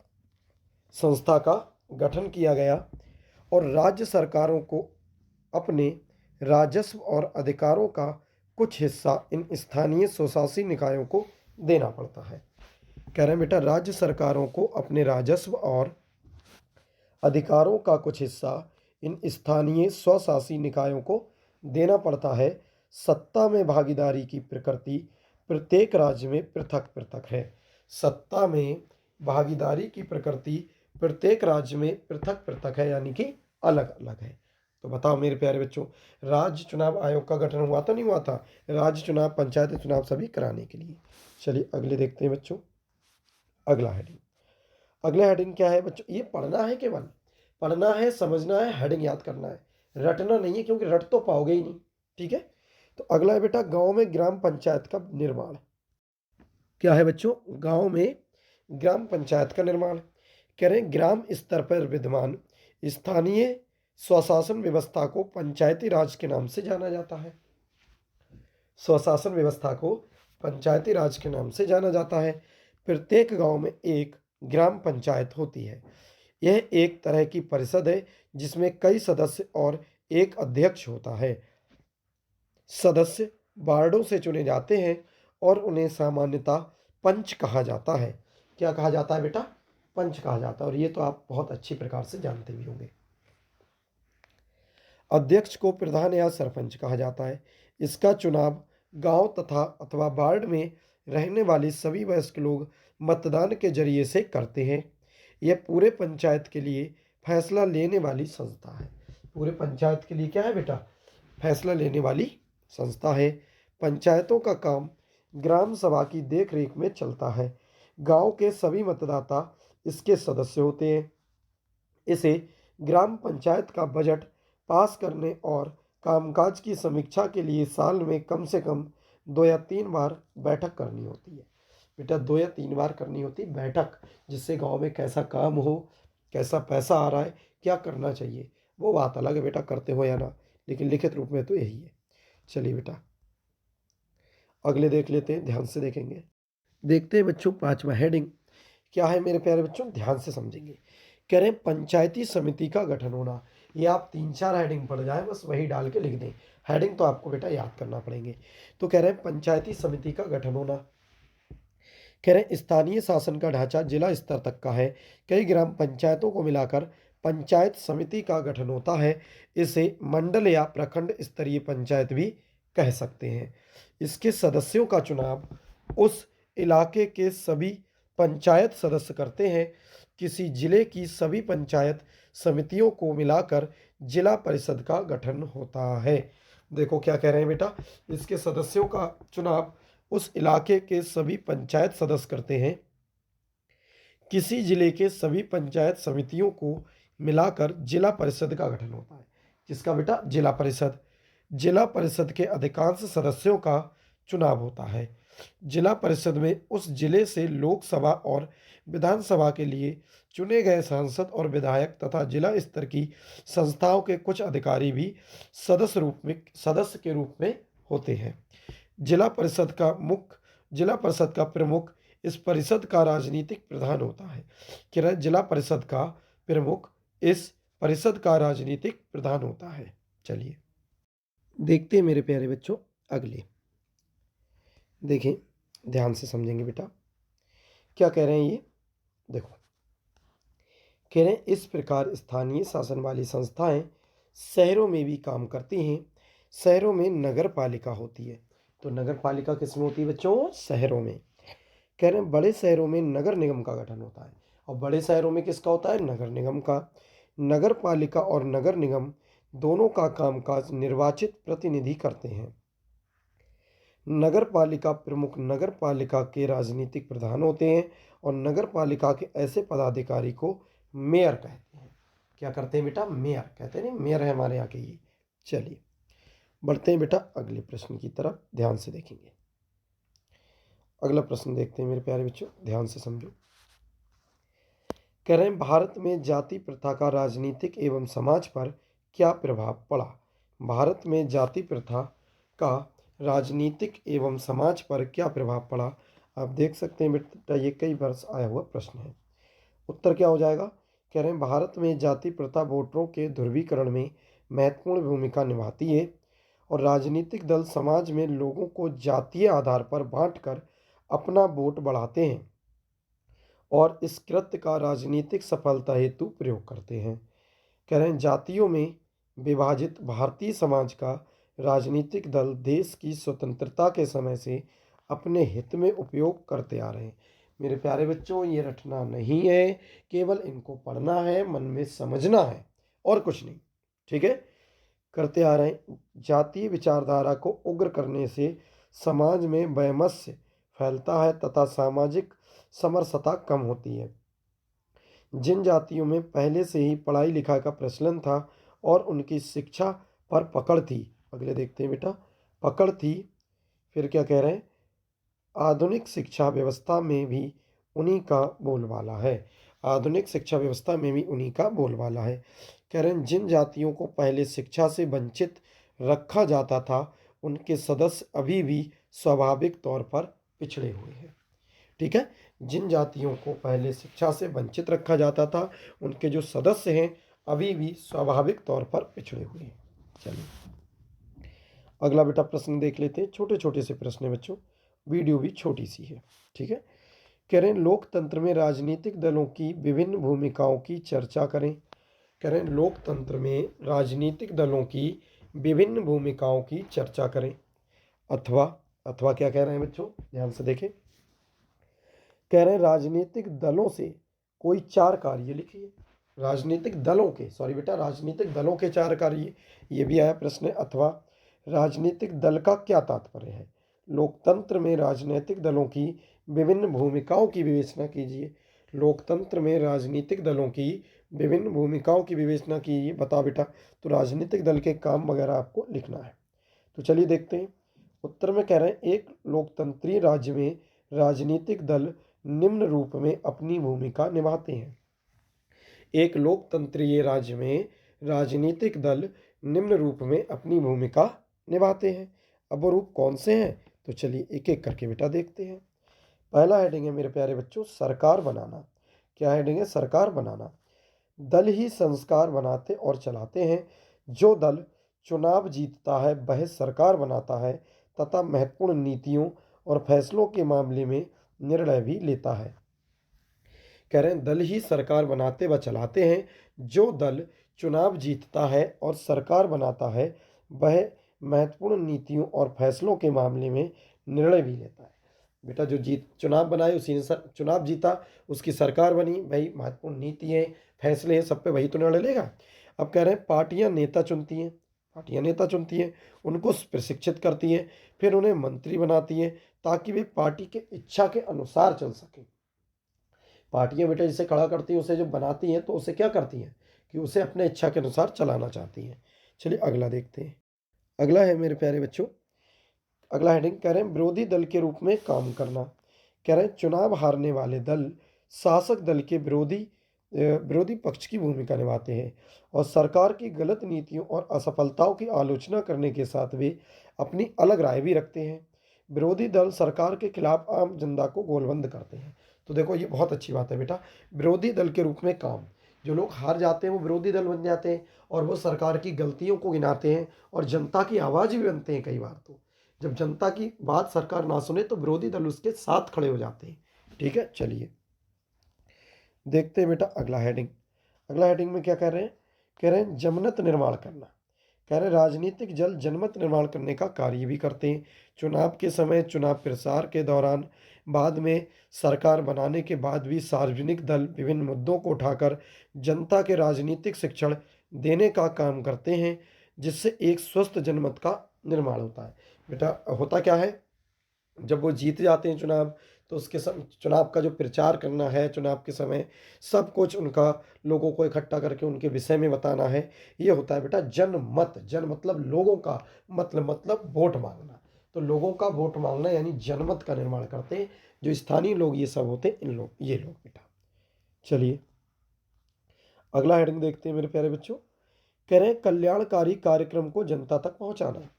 संस्था का गठन किया गया और राज्य सरकारों को अपने राजस्व और अधिकारों का कुछ हिस्सा इन स्थानीय स्वशासी निकायों को देना पड़ता है। कह रहे हैं बेटा राज्य सरकारों को अपने राजस्व और अधिकारों का कुछ हिस्सा इन स्थानीय स्वशासी निकायों को देना पड़ता है। सत्ता में भागीदारी की प्रकृति प्रत्येक राज्य में पृथक पृथक है। सत्ता में भागीदारी की प्रकृति प्रत्येक राज्य में पृथक पृथक है, यानी कि अलग अलग है। तो बताओ मेरे प्यारे बच्चों, राज्य चुनाव आयोग का गठन हुआ तो नहीं हुआ था? राज्य चुनाव, पंचायत चुनाव सभी कराने के लिए। चलिए अगले देखते हैं बच्चों, अगला हेडिंग। अगला हेडिंग क्या है बच्चों? ये पढ़ना है, केवल पढ़ना है, समझना है, हेडिंग याद करना है, रटना नहीं है, क्योंकि रट तो पाओगे ही नहीं। ठीक है, तो अगला है बेटा गांव में ग्राम पंचायत का निर्माण। क्या है बच्चों? गांव में ग्राम पंचायत का निर्माण। कह रहे हैं ग्राम स्तर पर विद्यमान स्थानीय स्वशासन व्यवस्था को पंचायती राज के नाम से जाना जाता है। स्वशासन व्यवस्था को पंचायती राज के नाम से जाना जाता है। प्रत्येक गांव में एक ग्राम पंचायत होती है। यह एक तरह की परिषद है जिसमें कई सदस्य और एक अध्यक्ष होता है। सदस्य वार्डों से चुने जाते हैं और उन्हें सामान्यतः पंच कहा जाता है। क्या कहा जाता है बेटा? पंच कहा जाता है, और ये तो आप बहुत अच्छी प्रकार से जानते भी होंगे। अध्यक्ष को प्रधान या सरपंच कहा जाता है। इसका चुनाव गांव तथा अथवा वार्ड में रहने वाले सभी वयस्क लोग मतदान के जरिए से करते हैं। यह पूरे पंचायत के लिए फैसला लेने वाली संस्था है। पूरे पंचायत के लिए क्या है बेटा? फैसला लेने वाली संस्था है। पंचायतों का काम ग्राम सभा की देखरेख में चलता है। गांव के सभी मतदाता इसके सदस्य होते हैं। इसे ग्राम पंचायत का बजट पास करने और कामकाज की समीक्षा के लिए साल में कम से कम 2 या 3 बार बैठक करनी होती है। बेटा 2 या 3 बार करनी होती है बैठक, जिससे गांव में कैसा काम हो, कैसा पैसा आ रहा है, क्या करना चाहिए, वो बात अलग है बेटा, करते हो या ना, लेकिन लिखित रूप में तो यही है। चलिए बेटा अगले देख लेते हैं, ध्यान से देखेंगे। देखते हैं बच्चों 5वां हेडिंग क्या है मेरे प्यारे बच्चों, ध्यान से समझेंगे। कह रहे हैं पंचायती समिति का गठन होना। ये आप 3-4 हेडिंग पढ़ जाए, बस वही डाल के लिख दें। हेडिंग तो आपको बेटा याद करना पड़ेंगे। तो कह रहे हैं पंचायती समिति का गठन होना। कह रहे हैं स्थानीय शासन का ढांचा जिला स्तर तक का है। कई ग्राम पंचायतों को मिलाकर पंचायत समिति का गठन होता है। इसे मंडल या प्रखंड स्तरीय पंचायत भी कह सकते हैं। इसके सदस्यों का चुनाव उस इलाके के सभी पंचायत सदस्य करते हैं। किसी जिले की सभी पंचायत समितियों को मिलाकर जिला परिषद का गठन होता है। देखो क्या कह रहे हैं बेटा, इसके सदस्यों का चुनाव उस इलाके के सभी पंचायत सदस्य करते हैं। किसी जिले के सभी पंचायत समितियों को मिलाकर जिला परिषद का गठन होता है। जिसका बेटा जिला परिषद। जिला परिषद के अधिकांश सदस्यों का चुनाव होता है। जिला परिषद में उस जिले से लोकसभा और विधानसभा के लिए चुने गए सांसद और विधायक तथा जिला स्तर की संस्थाओं के कुछ अधिकारी भी सदस्य के रूप में होते हैं। जिला परिषद का प्रमुख इस परिषद का राजनीतिक प्रधान होता है। जिला परिषद का प्रमुख इस परिषद का राजनीतिक प्रधान होता है। चलिए देखते हैं मेरे प्यारे बच्चों अगले। देखें ध्यान से समझेंगे बेटा क्या कह रहे हैं ये। देखो कह रहे हैं इस प्रकार स्थानीय शासन वाली संस्थाएं शहरों में भी काम करती हैं। शहरों में नगर पालिका होती है। तो नगर पालिका किसमें होती है बच्चों, शहरों में। कह रहे हैं बड़े शहरों में नगर निगम का गठन होता है। और बड़े शहरों में किसका होता है, नगर निगम का। नगर पालिका और नगर निगम दोनों का कामकाज निर्वाचित प्रतिनिधि करते हैं। नगर पालिका प्रमुख नगर पालिका के राजनीतिक प्रधान होते हैं और नगर पालिका के ऐसे पदाधिकारी को मेयर कहते हैं। क्या करते हैं बेटा, मेयर कहते हैं। नहीं, मेयर है हमारे यहाँ के ये। चलिए बढ़ते हैं बेटा अगले प्रश्न की तरफ, ध्यान से देखेंगे। अगला प्रश्न देखते हैं मेरे प्यारे बच्चों, ध्यान से समझो। कह रहे हैं भारत में जाति प्रथा का राजनीतिक एवं समाज पर क्या प्रभाव पड़ा। भारत में जाति प्रथा का राजनीतिक एवं समाज पर क्या प्रभाव पड़ा। आप देख सकते हैं बेटा ये कई बार आया हुआ प्रश्न है। उत्तर क्या हो जाएगा। कह रहे हैं भारत में जाति प्रथा वोटरों के ध्रुवीकरण में महत्वपूर्ण भूमिका निभाती है और राजनीतिक दल समाज में लोगों को जातीय आधार पर बांटकर अपना वोट बढ़ाते हैं और इस कृत्य का राजनीतिक सफलता हेतु प्रयोग करते हैं। कह रहे हैं जातियों में विभाजित भारतीय समाज का राजनीतिक दल देश की स्वतंत्रता के समय से अपने हित में उपयोग करते आ रहे हैं। मेरे प्यारे बच्चों ये रटना नहीं है, केवल इनको पढ़ना है, मन में समझना है और कुछ नहीं। ठीक है, करते आ रहे हैं। जातीय विचारधारा को उग्र करने से समाज में वैमनस्य फैलता है तथा सामाजिक समरसता कम होती है। जिन जातियों में पहले से ही पढ़ाई लिखाई का प्रचलन था और उनकी शिक्षा पर पकड़ थी, अगले देखते हैं बेटा, पकड़ थी, फिर क्या कह रहे हैं, आधुनिक शिक्षा व्यवस्था में भी उन्हीं का बोलबाला है। आधुनिक शिक्षा व्यवस्था में भी उन्हीं का बोलबाला है। कह रहे हैं जिन जातियों को पहले शिक्षा से वंचित रखा जाता था उनके सदस्य अभी भी स्वाभाविक तौर पर पिछड़े हुए हैं। ठीक है, जिन जातियों को पहले शिक्षा से वंचित रखा जाता था उनके जो सदस्य हैं अभी भी स्वाभाविक तौर पर पिछड़े हुए हैं। चलिए अगला बेटा प्रश्न देख लेते हैं। छोटे छोटे से प्रश्न है बच्चों, वीडियो भी छोटी सी है। ठीक है, कह रहे हैं लोकतंत्र में राजनीतिक दलों की विभिन्न भूमिकाओं की चर्चा करें। कह रहे हैं लोकतंत्र में राजनीतिक दलों की विभिन्न भूमिकाओं की चर्चा करें। अथवा क्या कह रहे हैं बच्चों, ध्यान से देखें। कह रहे हैं राजनीतिक दलों से कोई 4 कार्य लिखिए। राजनीतिक दलों के, सॉरी बेटा, राजनीतिक दलों के 4 कार्य, ये भी आया प्रश्न। अथवा राजनीतिक दल का क्या तात्पर्य है। लोकतंत्र में राजनीतिक दलों की विभिन्न भूमिकाओं की विवेचना कीजिए। लोकतंत्र में राजनीतिक दलों की विभिन्न भूमिकाओं की विवेचना कीजिए। बताओ बेटा, तो राजनीतिक दल के काम वगैरह आपको लिखना है। तो चलिए देखते हैं। उत्तर में कह रहे हैं, एक लोकतंत्री राज्य में राजनीतिक दल निम्न रूप में अपनी भूमिका निभाते हैं। एक लोकतंत्रीय राज्य में राजनीतिक दल निम्न रूप में अपनी भूमिका निभाते हैं। अब वो रूप कौन से हैं, तो चलिए एक एक करके बेटा देखते हैं। पहला हेडिंग है मेरे प्यारे बच्चों, सरकार बनाना। क्या हेडिंग है? सरकार बनाना। दल ही संस्कार बनाते और चलाते हैं। जो दल चुनाव जीतता है वह सरकार बनाता है तथा महत्वपूर्ण नीतियों और फैसलों के मामले में निर्णय भी लेता है। कह रहे हैं, दल ही सरकार बनाते व चलाते हैं। जो दल चुनाव जीतता है और सरकार बनाता है वह महत्वपूर्ण नीतियों और फैसलों के मामले में निर्णय भी लेता है। बेटा, जो चुनाव बनाए उसी ने चुनाव जीता, उसकी सरकार बनी, भाई महत्वपूर्ण नीति है, फैसले हैं, सब पे वही तो निर्णय लेगा। अब कह रहे हैं, पार्टियां नेता चुनती हैं। पार्टियां नेता चुनती हैं, उनको प्रशिक्षित करती हैं, फिर उन्हें मंत्री बनाती हैं ताकि वे पार्टी के इच्छा के अनुसार चल सकें। पार्टियां बेटा जिसे खड़ा करती हैं, उसे जो बनाती हैं, तो उसे क्या करती हैं कि उसे अपने इच्छा के अनुसार चलाना चाहती हैं। चलिए अगला देखते हैं। अगला है मेरे प्यारे बच्चों, अगला हेडिंग कह रहे हैं, विरोधी दल के रूप में काम करना। कह रहे हैं, चुनाव हारने वाले दल शासक दल के विरोधी पक्ष की भूमिका निभाते हैं और सरकार की गलत नीतियों और असफलताओं की आलोचना करने के साथ वे अपनी अलग राय भी रखते हैं। विरोधी दल सरकार के खिलाफ आम जनता को गोलबंद करते हैं। तो देखो, ये बहुत अच्छी बात है बेटा, विरोधी दल के रूप में काम। जो लोग हार जाते हैं वो विरोधी दल बन जाते हैं और वो सरकार की गलतियों को गिनाते हैं और जनता की आवाज़ भी बनते हैं। कई बार तो जब जनता की बात सरकार ना सुने तो विरोधी दल उसके साथ खड़े हो जाते हैं। ठीक है, चलिए देखते हैं बेटा अगला हेडिंग। अगला हेडिंग में क्या कह रहे हैं? कह रहे हैं, जनमत निर्माण करना। कह रहे हैं, राजनीतिक दल जनमत निर्माण करने का कार्य भी करते हैं। चुनाव के समय, चुनाव प्रचार के दौरान, बाद में सरकार बनाने के बाद भी सार्वजनिक दल विभिन्न मुद्दों को उठाकर जनता के राजनीतिक शिक्षण देने का काम करते हैं, जिससे एक स्वस्थ जनमत का निर्माण होता है। बेटा, होता क्या है, जब वो जीत जाते हैं चुनाव, तो उसके चुनाव का जो प्रचार करना है, चुनाव के समय सब कुछ उनका लोगों को इकट्ठा करके उनके विषय में बताना है, ये होता है बेटा जनमत। जन मतलब लोगों का, मतलब वोट मांगना। तो लोगों का वोट मांगना यानी जनमत का निर्माण करते हैं। जो स्थानीय लोग ये सब होते हैं, इन लोग, ये लोग बेटा। चलिए अगला हेडिंग देखते हैं मेरे प्यारे बच्चों। कह रहे हैं, कल्याणकारी कार्यक्रम को जनता तक पहुंचाना।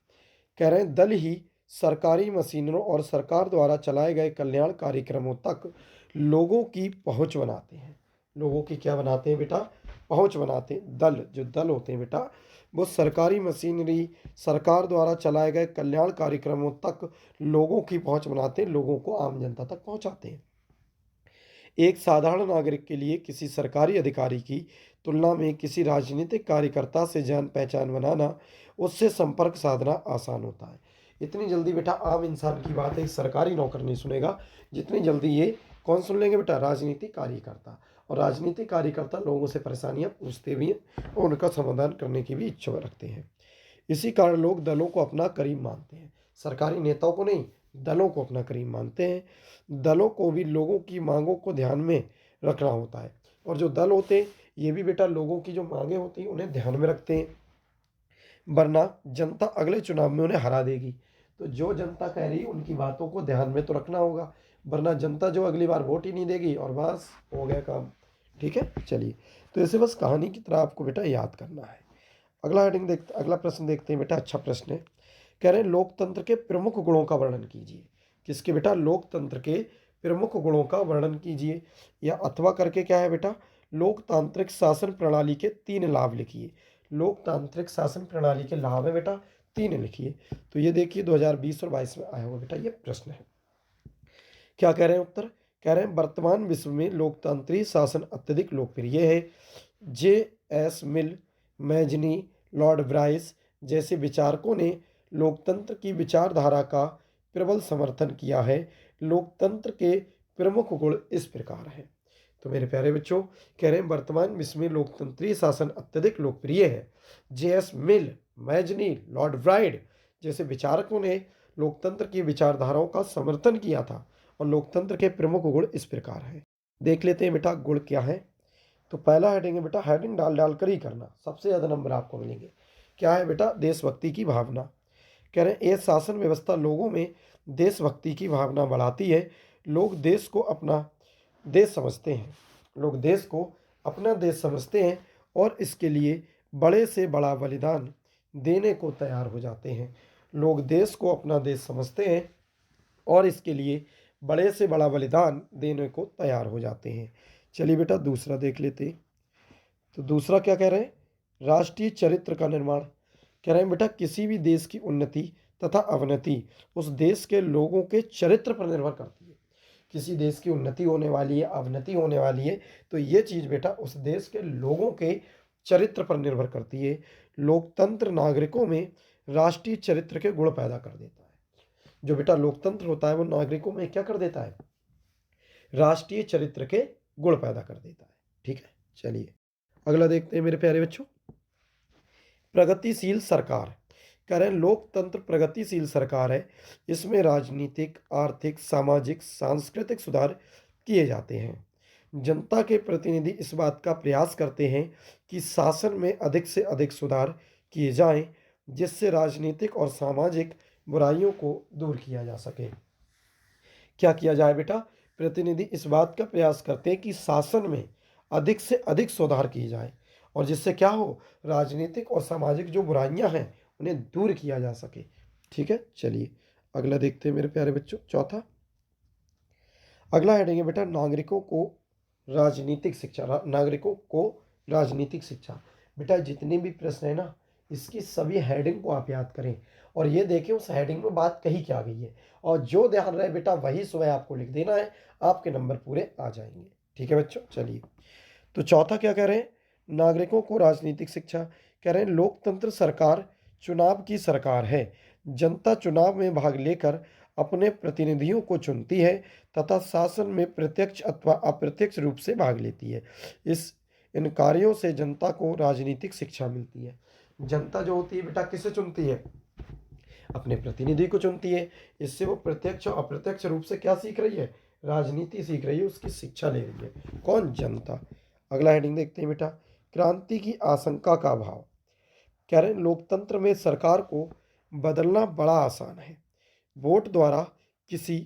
कह रहे हैं, दल ही सरकारी मशीनरों और सरकार द्वारा चलाए गए कल्याण कार्यक्रमों तक लोगों की पहुंच बनाते हैं। लोगों की क्या बनाते हैं बेटा? पहुंच बनाते हैं। दल, जो दल होते हैं बेटा, वो सरकारी मशीनरी, सरकार द्वारा चलाए गए कल्याण कार्यक्रमों तक लोगों की पहुंच बनाते हैं, लोगों को, आम जनता तक पहुंचाते हैं। एक साधारण नागरिक के लिए किसी सरकारी अधिकारी की तुलना में किसी राजनीतिक कार्यकर्ता से जान पहचान बनाना, उससे संपर्क साधना आसान होता है। इतनी जल्दी बेटा आम इंसान की बात एक सरकारी नौकर नहीं सुनेगा, जितनी जल्दी ये कौन सुन लेंगे बेटा? राजनीतिक कार्यकर्ता। और राजनीतिक कार्यकर्ता लोगों से परेशानियां पूछते भी हैं और उनका समाधान करने की भी इच्छा रखते हैं। इसी कारण लोग दलों को अपना करीब मानते हैं, सरकारी नेताओं को नहीं, दलों को अपना करीब मानते हैं। दलों को भी लोगों की मांगों को ध्यान में रखना होता है, और जो दल होते हैं ये भी बेटा लोगों की जो मांगें होती हैं उन्हें ध्यान में रखते हैं, वरना जनता अगले चुनाव में उन्हें हरा देगी। तो जो जनता कह रही है उनकी बातों को ध्यान में तो रखना होगा, वरना जनता जो अगली बार वोट ही नहीं देगी और बस हो गया काम। ठीक है, चलिए तो इसे बस कहानी की तरह आपको बेटा याद करना है। अगला प्रश्न देखते हैं बेटा, अच्छा प्रश्न है। कह रहे हैं, लोकतंत्र के प्रमुख गुणों का वर्णन कीजिए। किसके बेटा? लोकतंत्र के प्रमुख गुणों का वर्णन कीजिए। या अथवा करके क्या है बेटा? लोकतांत्रिक शासन प्रणाली के 3 लाभ लिखिए। लोकतांत्रिक शासन प्रणाली के लाभ है बेटा 3 लिखिए। तो ये देखिए 2020 और 22 में आया हुआ बेटा ये प्रश्न है। क्या कह रहे हैं उत्तर? कह रहे हैं, वर्तमान विश्व में लोकतांत्रिक शासन अत्यधिक लोकप्रिय है। J.S. मिल, मैजनी, लॉर्ड ब्राइस जैसे विचारकों ने लोकतंत्र की विचारधारा का प्रबल समर्थन किया है। लोकतंत्र के प्रमुख गुण इस प्रकार हैं। तो मेरे प्यारे बच्चों, कह रहे हैं वर्तमान विश्व में लोकतंत्रीय शासन अत्यधिक लोकप्रिय है। J.S. मिल, मैजनी, लॉर्ड ब्राइड जैसे विचारकों ने लोकतंत्र की विचारधाराओं का समर्थन किया था और लोकतंत्र के प्रमुख गुण इस प्रकार हैं। देख लेते हैं बेटा गुण क्या है। तो पहला हेडिंग है बेटा, हेडिंग डाल डाल कर ही करना, सबसे ज़्यादा नंबर आपको मिलेंगे। क्या है बेटा? देशभक्ति की भावना। कह रहे हैं ये शासन व्यवस्था लोगों में देशभक्ति की भावना बढ़ाती है। लोग देश को अपना देश समझते हैं। लोग देश को अपना देश समझते हैं और इसके लिए बड़े से बड़ा बलिदान देने को तैयार हो जाते हैं। लोग देश को अपना देश समझते हैं और इसके लिए बड़े से बड़ा बलिदान देने को तैयार हो जाते हैं। चलिए बेटा दूसरा देख लेते हैं। तो दूसरा क्या कह रहे हैं? राष्ट्रीय चरित्र का निर्माण। कह रहे हैं बेटा किसी भी देश की उन्नति तथा अवनति उस देश के लोगों के चरित्र पर निर्भर करती है। किसी देश की उन्नति होने वाली है, अवनति होने वाली है, तो ये चीज़ बेटा उस देश के लोगों के चरित्र पर निर्भर करती है। लोकतंत्र नागरिकों में राष्ट्रीय चरित्र के गुण पैदा कर देता है। जो बेटा लोकतंत्र होता है वो नागरिकों में क्या कर देता है? राष्ट्रीय चरित्र के गुण पैदा कर देता है। ठीक है, चलिए अगला देखते हैं मेरे प्यारे बच्चों। प्रगतिशील सरकार। कह रहे हैं लोकतंत्र प्रगतिशील सरकार है। इसमें राजनीतिक, आर्थिक, सामाजिक, सांस्कृतिक सुधार किए जाते हैं। जनता के प्रतिनिधि इस बात का प्रयास करते हैं कि शासन में अधिक से अधिक सुधार किए जाएं, जिससे राजनीतिक और सामाजिक बुराइयों को दूर किया जा सके। क्या किया जाए बेटा? प्रतिनिधि इस बात का प्रयास करते हैं कि शासन में अधिक से अधिक सुधार किए जाए और जिससे क्या हो, राजनीतिक और सामाजिक जो बुराइयां हैं उन्हें दूर किया जा सके। ठीक है, चलिए अगला देखते हैं मेरे प्यारे बच्चों। चौथा अगला हेडिंग है बेटा नागरिकों को राजनीतिक शिक्षा। नागरिकों को राजनीतिक शिक्षा। बेटा जितने भी प्रश्न है ना, इसकी सभी हेडिंग को आप याद करें और ये देखें उस हेडिंग में बात कही क्या गई है, और जो ध्यान रहे बेटा वही सुबह आपको लिख देना है, आपके नंबर पूरे आ जाएंगे। ठीक है बच्चों, चलिए तो चौथा क्या कह रहे हैं? नागरिकों को राजनीतिक शिक्षा। कह रहे हैं लोकतंत्र सरकार चुनाव की सरकार है। जनता चुनाव में भाग लेकर अपने प्रतिनिधियों को चुनती है तथा शासन में प्रत्यक्ष अथवा अप्रत्यक्ष रूप से भाग लेती है। इन कार्यों से जनता को राजनीतिक शिक्षा मिलती है। जनता जो होती है बेटा किसे चुनती है? अपने प्रतिनिधि को चुनती है। इससे वो प्रत्यक्ष और अप्रत्यक्ष रूप से क्या सीख रही है? राजनीति सीख रही है, उसकी शिक्षा ले रही है। कौन? जनता। अगला हेडिंग देखते हैं बेटा, क्रांति की आशंका का भाव। कह रहे हैं लोकतंत्र में सरकार को बदलना बड़ा आसान है। वोट द्वारा किसी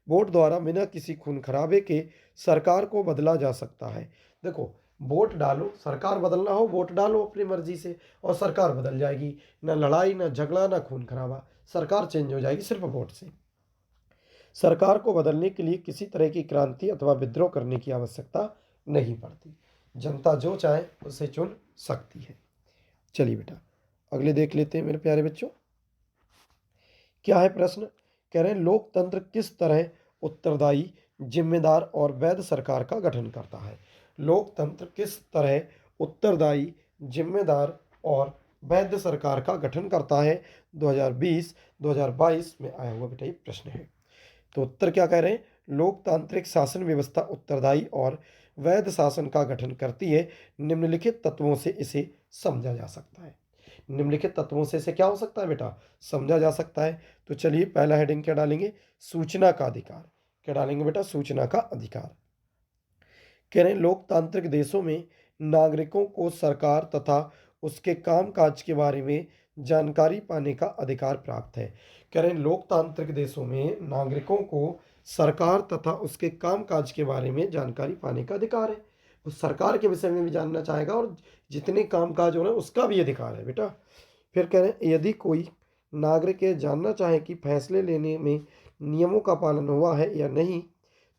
वोट द्वारा बिना किसी खून खराबे के सरकार को बदला जा सकता है। देखो वोट डालो, सरकार बदलना हो वोट डालो अपनी मर्जी से और सरकार बदल जाएगी। ना लड़ाई, ना झगड़ा, ना खून खराबा, सरकार चेंज हो जाएगी सिर्फ वोट से। सरकार को बदलने के लिए किसी तरह की क्रांति अथवा विद्रोह करने की आवश्यकता नहीं पड़ती। जनता जो चाहे उसे चुन सकती है। चलिए बेटा अगले देख लेते हैं मेरे प्यारे बच्चों। क्या है प्रश्न? कह रहे हैं लोकतंत्र किस तरह उत्तरदायी, जिम्मेदार और वैध सरकार का गठन करता है। लोकतंत्र किस तरह उत्तरदायी, जिम्मेदार और वैध सरकार का गठन करता है? 2020-2022 में आया हुआ बेटा ये प्रश्न है। तो उत्तर क्या कह रहे हैं? लोकतांत्रिक शासन व्यवस्था उत्तरदायी और वैध शासन का गठन करती है। निम्नलिखित तत्वों से इसे समझा जा सकता है। निम्नलिखित तत्वों से इसे क्या हो सकता है बेटा? समझा जा सकता है। तो चलिए पहला हेडिंग क्या डालेंगे? सूचना का अधिकार। क्या डालेंगे बेटा? सूचना का अधिकार। कह रहे हैं लोकतांत्रिक देशों में नागरिकों को सरकार तथा उसके कामकाज के बारे में जानकारी पाने का अधिकार प्राप्त है। कह रहे हैं लोकतांत्रिक देशों में नागरिकों को सरकार तथा उसके कामकाज के बारे में जानकारी पाने का अधिकार है। वो सरकार के विषय में भी जानना चाहेगा और जितने कामकाज हो रहे हैं उसका भी अधिकार है बेटा। फिर कह रहे हैं यदि कोई नागरिक ये जानना चाहे कि फैसले लेने में नियमों का पालन हुआ है या नहीं,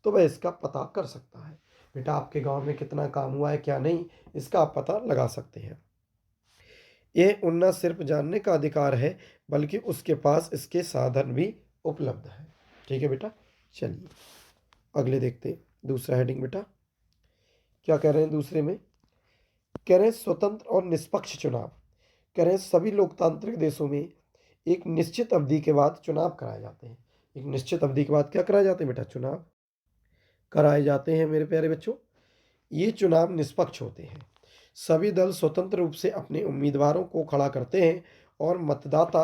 तो वह इसका पता कर सकता है। बेटा आपके गांव में कितना काम हुआ है क्या नहीं, इसका आप पता लगा सकते हैं। यह उन न सिर्फ जानने का अधिकार है बल्कि उसके पास इसके साधन भी उपलब्ध है। ठीक है बेटा, चलिए अगले देखते हैं दूसरा हेडिंग बेटा। क्या कह रहे हैं दूसरे में? कह रहे हैं स्वतंत्र और निष्पक्ष चुनाव। कह रहे हैं सभी लोकतांत्रिक देशों में एक निश्चित अवधि के बाद चुनाव कराए जाते हैं। एक निश्चित अवधि के बाद क्या कराए जाते हैं बेटा? चुनाव कराए जाते हैं मेरे प्यारे बच्चों। ये चुनाव निष्पक्ष होते हैं। सभी दल स्वतंत्र रूप से अपने उम्मीदवारों को खड़ा करते हैं और मतदाता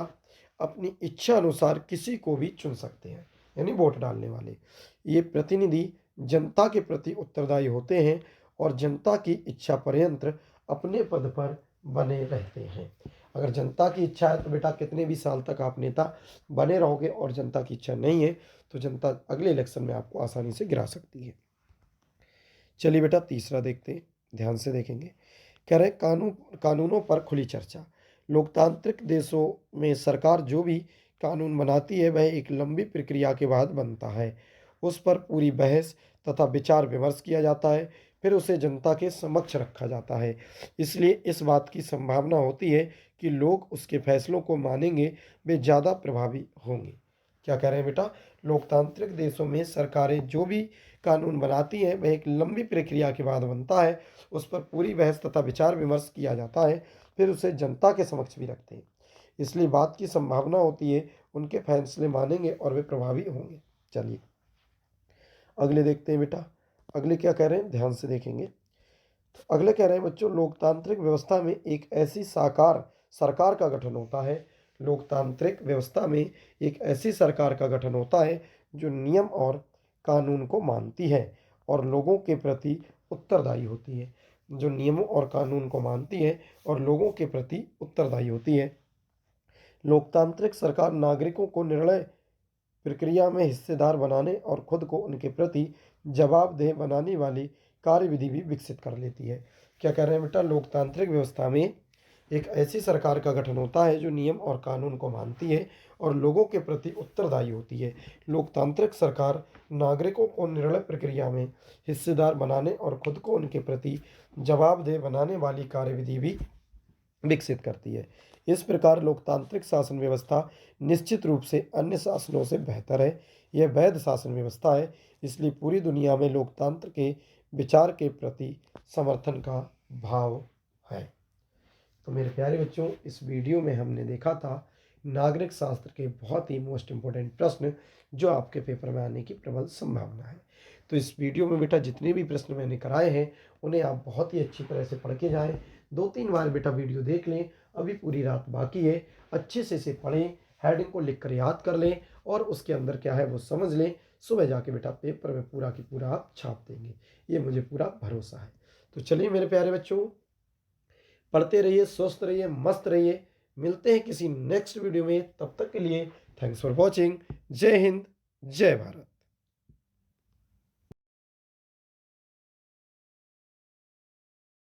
अपनी इच्छा अनुसार किसी को भी चुन सकते हैं। यानी वोट डालने वाले। ये प्रतिनिधि जनता के प्रति उत्तरदायी होते हैं और जनता की इच्छा पर्यंत अपने पद पर बने रहते हैं। अगर जनता की इच्छा है तो बेटा कितने भी साल तक आप नेता बने रहोगे, और जनता की इच्छा नहीं है तो जनता अगले इलेक्शन में आपको आसानी से गिरा सकती है। चलिए बेटा तीसरा देखते हैं, ध्यान से देखेंगे। कह रहे कानूनों पर खुली चर्चा। लोकतांत्रिक देशों में सरकार जो भी कानून बनाती है वह एक लंबी प्रक्रिया के बाद बनता है। उस पर पूरी बहस तथा विचार विमर्श किया जाता है, फिर उसे जनता के समक्ष रखा जाता है। इसलिए इस बात की संभावना होती है कि लोग उसके फैसलों को मानेंगे, वे ज़्यादा प्रभावी होंगे। क्या कह रहे हैं बेटा? लोकतांत्रिक देशों में सरकारें जो भी कानून बनाती हैं वह एक लंबी प्रक्रिया के बाद बनता है, उस पर पूरी बहस तथा विचार विमर्श किया जाता है, फिर उसे जनता के समक्ष भी रखते हैं। इसलिए बात की संभावना होती है उनके फैसले मानेंगे और वे प्रभावी होंगे। चलिए अगले देखते हैं बेटा, अगले क्या कह रहे हैं, ध्यान से देखेंगे। तो अगले कह रहे हैं बच्चों, लोकतांत्रिक व्यवस्था में एक ऐसी साकार सरकार का गठन होता है। लोकतांत्रिक व्यवस्था में एक ऐसी सरकार का गठन होता है जो नियम और कानून को मानती है और लोगों के प्रति उत्तरदायी होती है। जो नियमों और कानून को मानती है और लोगों के प्रति उत्तरदायी होती है। लोकतांत्रिक सरकार नागरिकों को निर्णय प्रक्रिया में हिस्सेदार बनाने और खुद को उनके प्रति जवाबदेह बनाने वाली कार्यविधि भी विकसित कर लेती है। क्या कह रहे हैं बेटा? लोकतांत्रिक व्यवस्था में एक ऐसी सरकार का गठन होता है जो नियम और कानून को मानती है और लोगों के प्रति उत्तरदायी होती है। लोकतांत्रिक सरकार नागरिकों को निर्णय प्रक्रिया में हिस्सेदार बनाने और खुद को उनके प्रति जवाबदेह बनाने वाली कार्यविधि भी विकसित करती है। इस प्रकार लोकतांत्रिक शासन व्यवस्था निश्चित रूप से अन्य शासनों से बेहतर है। यह वैध शासन व्यवस्था है, इसलिए पूरी दुनिया में लोकतंत्र के विचार के प्रति समर्थन का भाव है। तो मेरे प्यारे बच्चों, इस वीडियो में हमने देखा था नागरिक शास्त्र के बहुत ही मोस्ट इम्पोर्टेंट प्रश्न जो आपके पेपर में आने की प्रबल संभावना है। तो इस वीडियो में बेटा जितने भी प्रश्न मैंने कराए हैं उन्हें आप बहुत ही अच्छी तरह से पढ़ के जाएं। 2-3 बार बेटा वीडियो देख लें, अभी पूरी रात बाकी है, अच्छे से इसे पढ़ें, हेडिंग को लिख कर याद कर लें और उसके अंदर क्या है वो समझ लें। सुबह जाके बेटा पेपर में पूरा की पूरा आप छाप देंगे, ये मुझे पूरा भरोसा है। तो चलिए मेरे प्यारे बच्चों, पढ़ते रहिए, स्वस्थ रहिए, मस्त रहिए। मिलते हैं किसी नेक्स्ट वीडियो में, तब तक के लिए थैंक्स फॉर वॉचिंग। जय हिंद, जय भारत।